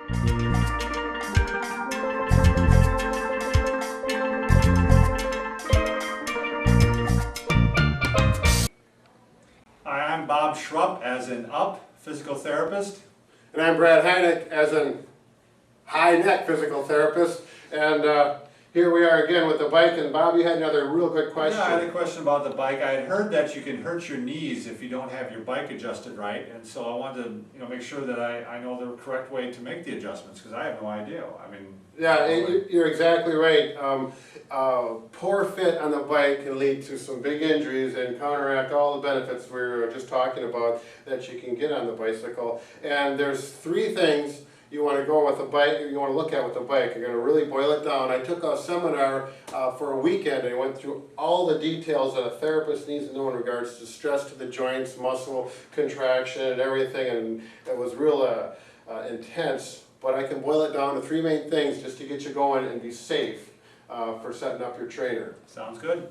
Hi, I'm Bob Schrupp, as in up, physical therapist. And I'm Brad Heineck, as in Heineck physical therapist. And here we are again with the bike. And Bob, you had another real good question. Yeah, I had a question about the bike. I had heard that you can hurt your knees if you don't have your bike adjusted right, and so I wanted to, make sure that I know the correct way to make the adjustments, because I have no idea. I mean, Yeah, you're exactly right. Poor fit on the bike can lead to some big injuries and counteract all the benefits we were just talking about that you can get on the bicycle. And there's three things you want to go with a bike, you want to look at with a bike. You're going to really boil it down. I took a seminar for a weekend and I went through all the details that a therapist needs to know in regards to stress to the joints, muscle contraction and everything, and it was real intense. But I can boil it down to three main things just to get you going and be safe for setting up your trainer. sounds good.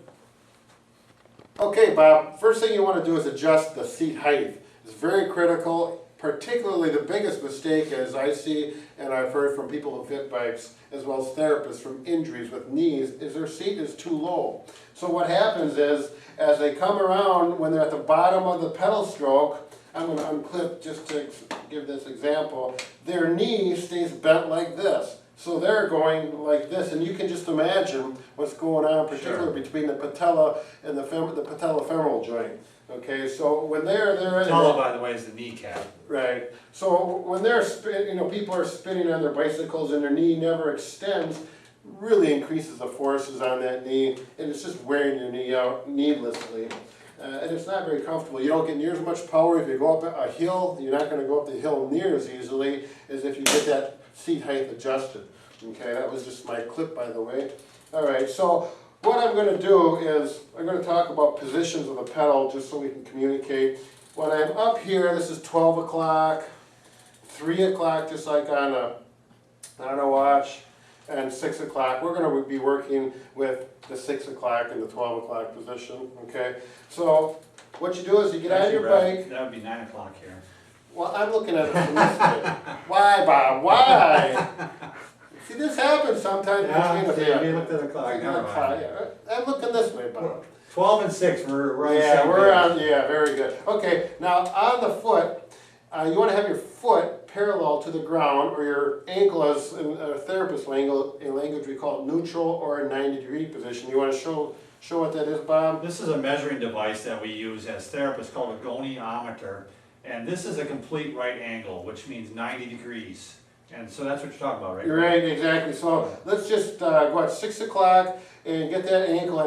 Okay, Bob, first thing you want to do is adjust the seat height. It's very critical. Particularly the biggest mistake, as I see and I've heard from people who fit bikes as well as therapists from injuries with knees, is their seat is too low. So what happens is, as they come around, when they're at the bottom of the pedal stroke, I'm going to unclip just to give this example, their knee stays bent like this. So they're going like this, and you can just imagine what's going on, particularly between the patella and the patellofemoral joint. Okay, so when they're Patella, by the way, is the kneecap. right. So when they're people are spinning on their bicycles and their knee never extends, really increases the forces on that knee, and it's just wearing your knee out needlessly. And it's not very comfortable. You don't get near as much power if you go up a hill. You're not going to go up the hill near as easily as if you get that seat height adjusted. Okay, that was just my clip, by the way. All right, so what I'm going to do is I'm going to talk about positions of the pedal just so we can communicate. When I'm up here, this is 12 o'clock, 3 o'clock just like on a watch, and 6 o'clock. We're going to be working with the 6 o'clock and the 12 o'clock position. Okay, so what you do is you get on your bike. That would be 9 o'clock here. Well, I'm looking at it from this way. Why, Bob? Why? See, this happens sometimes. You looked at the clock. Never mind. I'm looking this way, Bob. 12 and 6, we're on the Yeah, same we're page. on. Yeah, very good. Okay, now on the foot, you want to have your foot parallel to the ground, or your ankle, as in a therapist language, we call it neutral or a 90-degree position. You want to show what that is, Bob? This is a measuring device that we use as therapists called a goniometer, and this is a complete right angle, which means 90 degrees. And so that's what you're talking about, right? You're right, exactly. So let's just go at 6 o'clock and get that ankle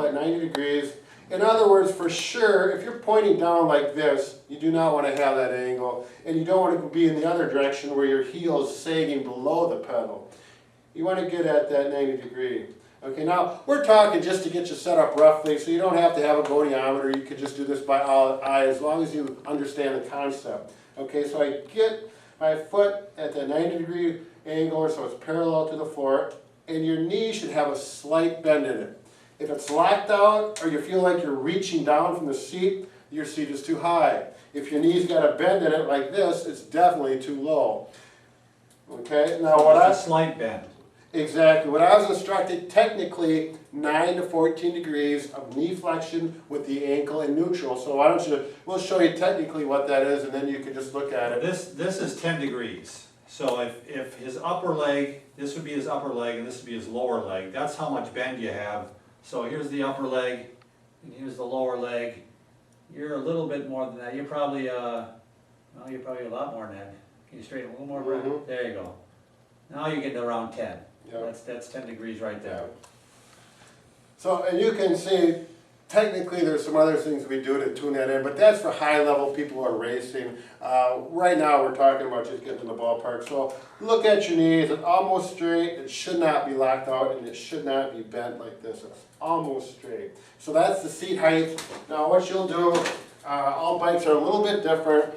at 90 degrees. In other words, for sure, if you're pointing down like this, you do not want to have that angle, and you don't want to be in the other direction where your heel is sagging below the pedal. You want to get at that 90 degree. Okay, now we're talking just to get you set up roughly, so you don't have to have a goniometer. You could just do this by eye as long as you understand the concept. Okay, so I get my foot at the 90-degree angle, so it's parallel to the floor, and your knee should have a slight bend in it. If it's locked out, or you feel like you're reaching down from the seat, your seat is too high. If your knee's got a bend in it like this, it's definitely too low. Okay, now a slight bend. Exactly. What I was instructed, technically 9 to 14 degrees of knee flexion with the ankle in neutral. So why don't we'll show you technically what that is, and then you can just look at it. This is 10 degrees. So if his upper leg, this would be his upper leg and this would be his lower leg, that's how much bend you have. So here's the upper leg and here's the lower leg. You're a little bit more than that. You're probably you're probably a lot more than that. Can you straighten a little more, Brad? Mm-hmm. There you go. Now you're getting around 10. Yep. That's 10 degrees right there. So, and you can see, technically there's some other things we do to tune that in, but that's for high level people who are racing. Right now we're talking about just getting in the ballpark. So look at your knees, it's almost straight, it should not be locked out, and it should not be bent like this. It's almost straight. So that's the seat height. Now what you'll do, all bikes are a little bit different.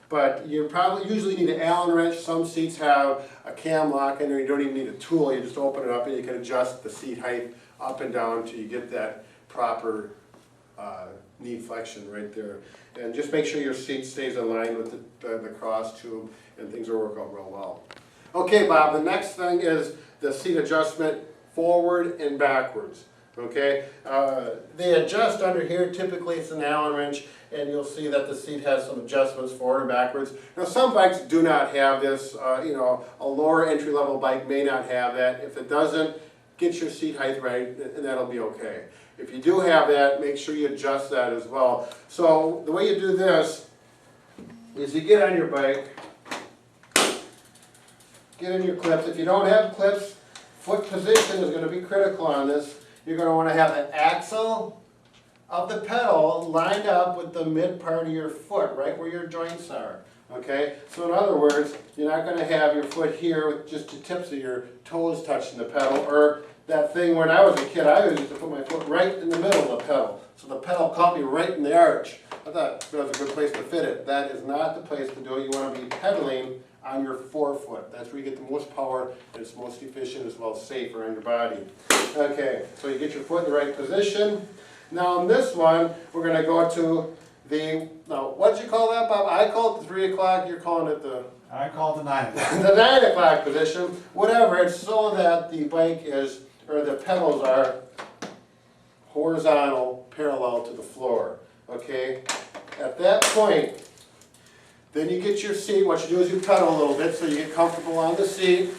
But you probably usually need an Allen wrench. Some seats have a cam lock in there. You don't even need a tool. You just open it up and you can adjust the seat height up and down until you get that proper knee flexion right there. And just make sure your seat stays in line with the cross tube, and things will work out real well. Okay, Bob, the next thing is the seat adjustment forward and backwards. Okay, they adjust under here. Typically it's an Allen wrench, and you'll see that the seat has some adjustments forward and backwards. Now some bikes do not have this. You know, a lower entry-level bike may not have that. If it doesn't, get your seat height right, and that'll be okay. If you do have that, make sure you adjust that as well. So the way you do this is you get on your bike, get in your clips. If you don't have clips, foot position is going to be critical on this. You're going to want to have the axle of the pedal lined up with the mid part of your foot, right where your joints are. Okay? So in other words, you're not going to have your foot here with just the tips of your toes touching the pedal, or that thing when I was a kid, I used to put my foot right in the middle of the pedal. So the pedal caught me right in the arch. I thought that was a good place to fit it. That is not the place to do it. You want to be pedaling on your forefoot. That's where you get the most power, and it's most efficient as well as safer on your body. Okay, so you get your foot in the right position. Now on this one, we're going to go to the, now what'd you call that, Bob? I call it the 3 o'clock, you're calling it the... I call it the 9 o'clock. the 9 o'clock position, whatever. It's so that the bike is, or the pedals are horizontal, parallel to the floor. Okay? At that point, then you get your seat. What you do is you pedal a little bit so you get comfortable on the seat.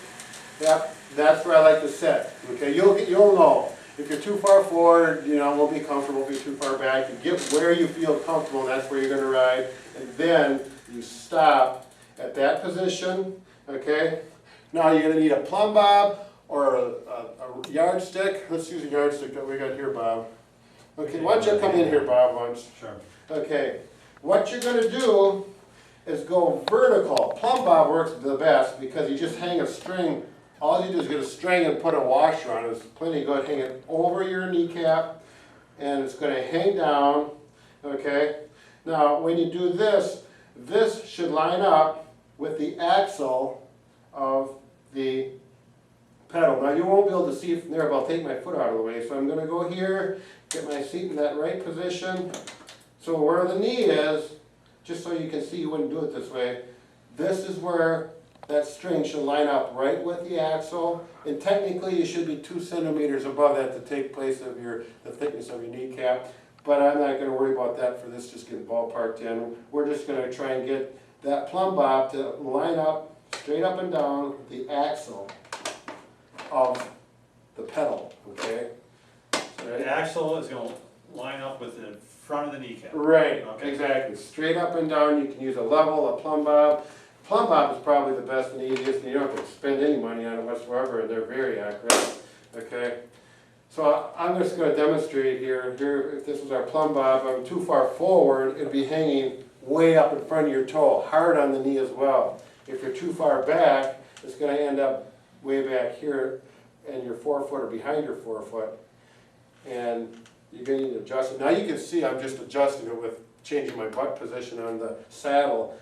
Yep, that's where I like to sit. Okay, you'll know. If you're too far forward, you know, it won't be comfortable. If you're too far back, you get where you feel comfortable, and that's where you're going to ride. And then you stop at that position. Okay. Now you're going to need a plumb bob or a yardstick. Let's use a yardstick that we got here, Bob. Okay, why don't you come in here, Bob, once? Sure. Okay, what you're going to do is go vertical. Plumb bob works the best because you just hang a string. All you do is get a string and put a washer on it. It's plenty good. Hang it over your kneecap, and it's going to hang down. Okay. Now, when you do this, this should line up with the axle of the pedal. Now, you won't be able to see it from there, but I'll take my foot out of the way. So I'm going to go here, get my seat in that right position. So where the knee is, just so you can see, you wouldn't do it this way, this is where that string should line up right with the axle, and technically you should be 2 centimeters above that to take place of the thickness of your kneecap, but I'm not going to worry about that for this, just get ballparked in. We're just going to try and get that plumb bob to line up straight up and down with the axle of the pedal, okay? The axle is going to line up with the front of the kneecap. Right, Okay. exactly. Straight up and down. You can use a level, a plumb bob. Plumb bob is probably the best and easiest, and you don't have to spend any money on it whatsoever, and they're very accurate. Okay, so I'm just going to demonstrate here. Here, if this was our plumb bob, I'm too far forward, it'd be hanging way up in front of your toe, hard on the knee as well. If you're too far back, it's going to end up way back here, and your forefoot or behind your forefoot, and you're going to need to adjust it. Now you can see I'm just adjusting it with changing my butt position on the saddle.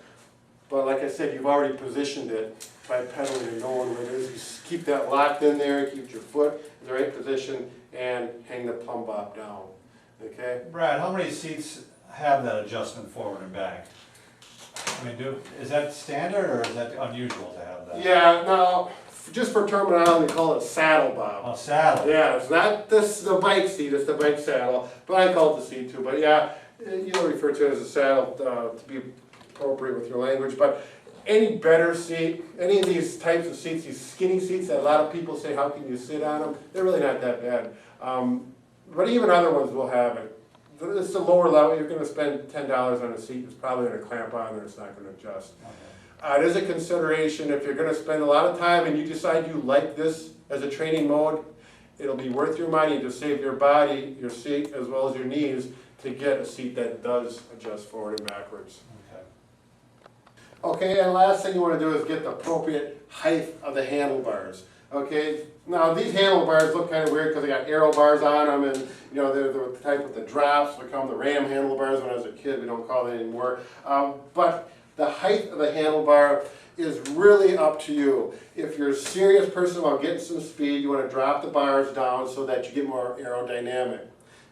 But like I said, you've already positioned it by pedaling and knowing where it is. You keep that locked in there, keep your foot in the right position, and hang the plumb bob down. Okay? Brad, how many seats have that adjustment forward and back? I mean, is that standard or is that unusual to have that? Yeah, no, just for terminology, we call it saddle bob. Oh, saddle. Yeah, it's not the bike seat, it's the bike saddle. But I call it the seat too. But yeah, you'll refer to it as a saddle to be appropriate with your language, but any better seat, any of these types of seats, these skinny seats that a lot of people say, how can you sit on them? They're really not that bad. But even other ones will have it. It's the lower level. You're going to spend $10 on a seat. It's probably going to clamp on and it's not going to adjust. Okay. It is a consideration if you're going to spend a lot of time and you decide you like this as a training mode. It'll be worth your money to save your body, your seat, as well as your knees to get a seat that does adjust forward and backwards. Okay, and last thing you want to do is get the appropriate height of the handlebars. Okay, now these handlebars look kind of weird because they got arrow bars on them, and you know they're the type with the drops. They call them the ram handlebars. When I was a kid, we don't call them anymore. But the height of the handlebar is really up to you. If you're a serious person about getting some speed, you want to drop the bars down so that you get more aerodynamic.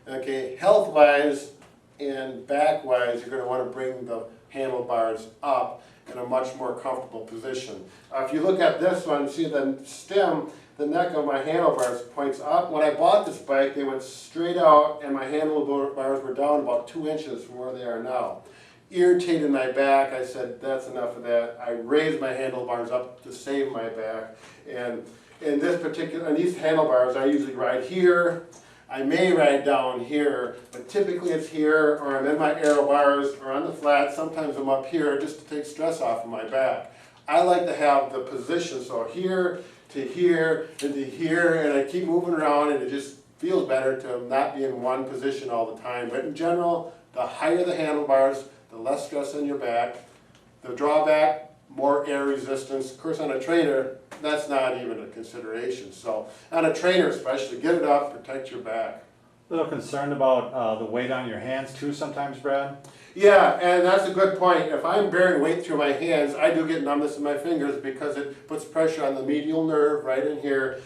Okay, health-wise and back-wise, you're going to want to bring the handlebars up. in a much more comfortable position. If you look at this one, see the stem, the neck of my handlebars points up. When I bought this bike, they went straight out and my handlebars were down about 2 inches from where they are now. Irritated my back, I said, that's enough of that. I raised my handlebars up to save my back. And in these handlebars, I usually ride here. I may ride down here, but typically it's here, or I'm in my aero bars, or on the flat. Sometimes I'm up here just to take stress off of my back. I like to have the position, so here to here and to here, and I keep moving around, and it just feels better to not be in one position all the time. But in general, the higher the handlebars, the less stress on your back. The drawback, more air resistance. Of course, on a trainer, that's not even a consideration. So on a trainer especially, get it up, protect your back. A little concerned about the weight on your hands too sometimes, Brad? Yeah, and that's a good point. If I'm bearing weight through my hands, I do get numbness in my fingers because it puts pressure on the medial nerve right in here.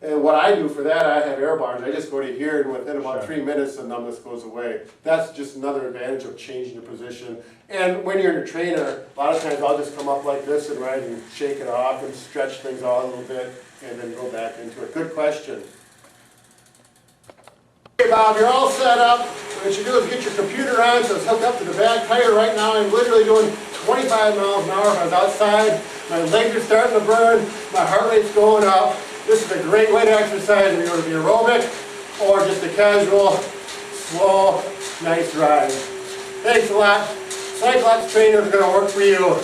And what I do for that, I have air bars. I just go to here, and within about 3 minutes, the numbness goes away. That's just another advantage of changing your position. And when you're in a trainer, a lot of times I'll just come up like this and ride and shake it off and stretch things out a little bit and then go back into it. Good question. Okay, Bob, you're all set up. What you do is get your computer on, so it's hooked up to the back tire. Right now I'm literally doing 25 miles an hour if I was outside. My legs are starting to burn. My heart rate's going up. This is a great way to exercise if you're going to be aerobic or just a casual, slow, nice ride. Thanks a lot. Cyclops trainer is going to work for you.